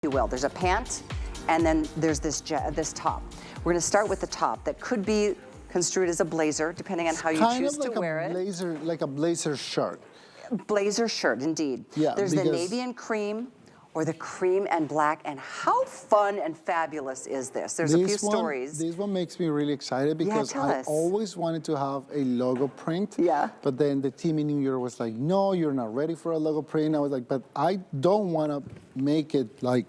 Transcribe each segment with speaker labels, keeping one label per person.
Speaker 1: you will. There's a pant, and then there's this top. We're gonna start with the top that could be construed as a blazer, depending on how you choose to wear it.
Speaker 2: Blazer, like a blazer shirt.
Speaker 1: Blazer shirt, indeed.
Speaker 2: Yeah,
Speaker 1: there's the navy and cream, or the cream and black, and how fun and fabulous is this? There's a few stories.
Speaker 2: This one makes me really excited because I always wanted to have a logo print.
Speaker 1: Yeah.
Speaker 2: But then the team in New York was like, no, you're not ready for a logo print. I was like, but I don't want to make it like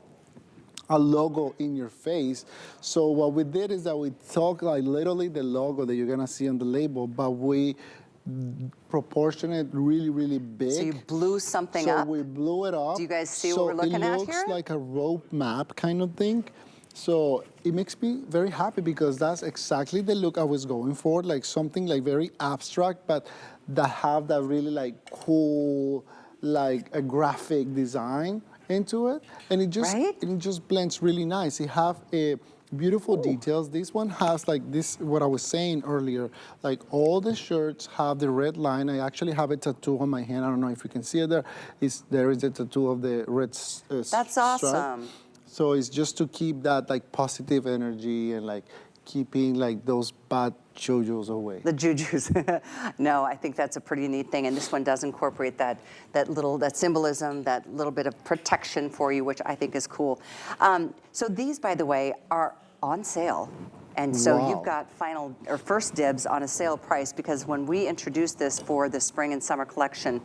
Speaker 2: a logo in your face. So what we did is that we took like literally the logo that you're gonna see on the label, but we proportion it really, really big.
Speaker 1: So you blew something up?
Speaker 2: So we blew it up.
Speaker 1: Do you guys see what we're looking at here?
Speaker 2: So it looks like a road map kind of thing. So it makes me very happy because that's exactly the look I was going for, like something like very abstract, but that have that really like cool, like a graphic design into it, and it just blends really nice. It have a beautiful details. This one has like this, what I was saying earlier, like all the shirts have the red line. I actually have a tattoo on my hand. I don't know if you can see it there. There is a tattoo of the red
Speaker 1: That's awesome.
Speaker 2: stripe. So it's just to keep that like positive energy and like keeping like those bad jujus away.
Speaker 1: The jujus. No, I think that's a pretty neat thing, and this one does incorporate that symbolism, that little bit of protection for you, which I think is cool. So these, by the way, are on sale. And so you've got first dibs on a sale price, because when we introduced this for the spring and summer collection,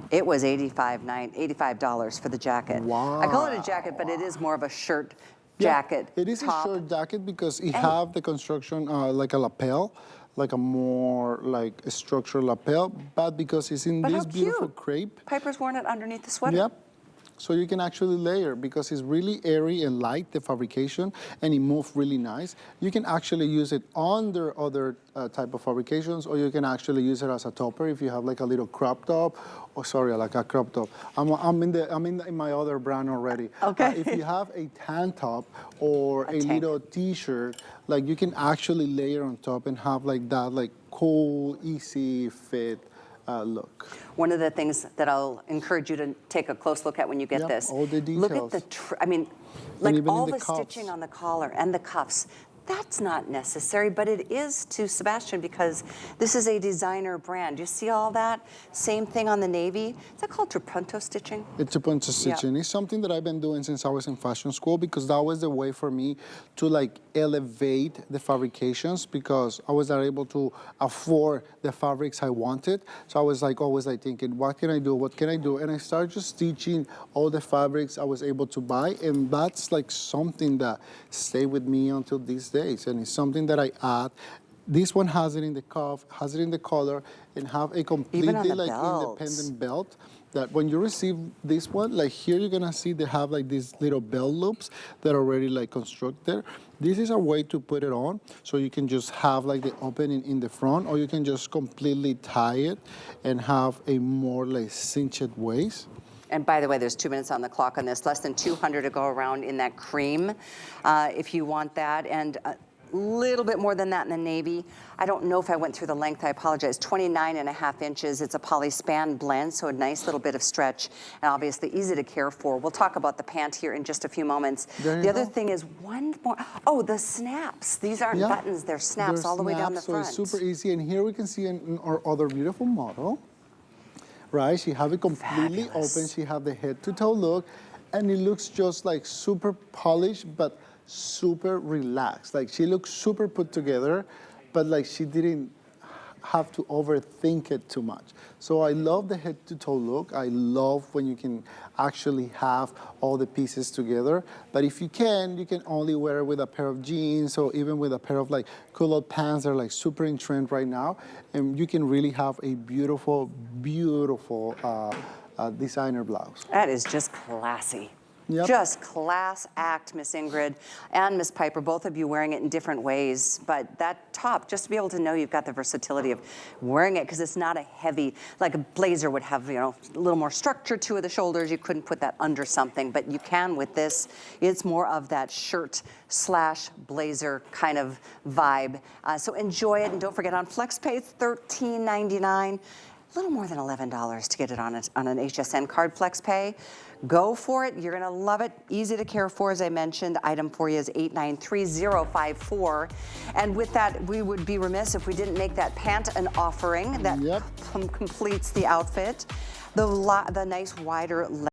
Speaker 1: it was $85 for the jacket.
Speaker 2: Wow.
Speaker 1: I call it a jacket, but it is more of a shirt jacket.
Speaker 2: It is a short jacket because it have the construction like a lapel, like a more like a structural lapel, but because it's in this beautiful crepe.
Speaker 1: Piper's worn it underneath the sweater.
Speaker 2: Yep. So you can actually layer because it's really airy and light, the fabrication, and it moves really nice. You can actually use it under other type of fabrications, or you can actually use it as a topper if you have like a little crop top. Oh, sorry, like a crop top. I'm in my other brand already.
Speaker 1: Okay.
Speaker 2: If you have a tank top or a little T-shirt, like you can actually layer on top and have like that like cool, easy fit look.
Speaker 1: One of the things that I'll encourage you to take a close look at when you get this.
Speaker 2: All the details.
Speaker 1: Look at like all the stitching on the collar and the cuffs. That's not necessary, but it is to Sebastian because this is a designer brand. You see all that? Same thing on the navy. Is that called trapunto stitching?
Speaker 2: It's trapunto stitching. It's something that I've been doing since I was in fashion school because that was the way for me to like elevate the fabrications because I was not able to afford the fabrics I wanted. So I was like always like thinking, what can I do? What can I do? And I started just stitching all the fabrics I was able to buy, and that's like something that stayed with me until these days, and it's something that I add. This one has it in the cuff, has it in the collar, and have a completely like independent belt. That when you receive this one, like here you're gonna see they have like these little belt loops that are already like constructed. This is a way to put it on, so you can just have like the opening in the front, or you can just completely tie it and have a more like cinched waist.
Speaker 1: And by the way, there's 2 minutes on the clock on this, less than 200 to go around in that cream, if you want that, and a little bit more than that in the navy. I don't know if I went through the length, I apologize. 29.5 inches, it's a polyspan blend, so a nice little bit of stretch, and obviously easy to care for. We'll talk about the pant here in just a few moments. The other thing is one more, the snaps. These aren't buttons, they're snaps all the way down the front.
Speaker 2: So it's super easy, and here we can see our other beautiful model. Right, she have it completely open. She have the head to toe look, and it looks just like super polished, but super relaxed. Like she looks super put together, but like she didn't have to overthink it too much. So I love the head to toe look. I love when you can actually have all the pieces together. But if you can only wear it with a pair of jeans or even with a pair of like culotte pants that are like super in trend right now. And you can really have a beautiful, beautiful designer blouse.
Speaker 1: That is just classy.
Speaker 2: Yep.
Speaker 1: Just class act, Miss Ingrid and Miss Piper, both of you wearing it in different ways. But that top, just to be able to know you've got the versatility of wearing it, because it's not a heavy, like a blazer would have, you know, a little more structure to the shoulders. You couldn't put that under something, but you can with this. It's more of that shirt / blazer kind of vibe. So enjoy it, and don't forget on FlexPay, it's $13.99. little more than $11 to get it on an HSN card flex pay. Go for it. You're going to love it. Easy to care for, as I mentioned. Item for you is 893054. And with that, we would be remiss if we didn't make that pant an offering that completes the outfit. The nice wider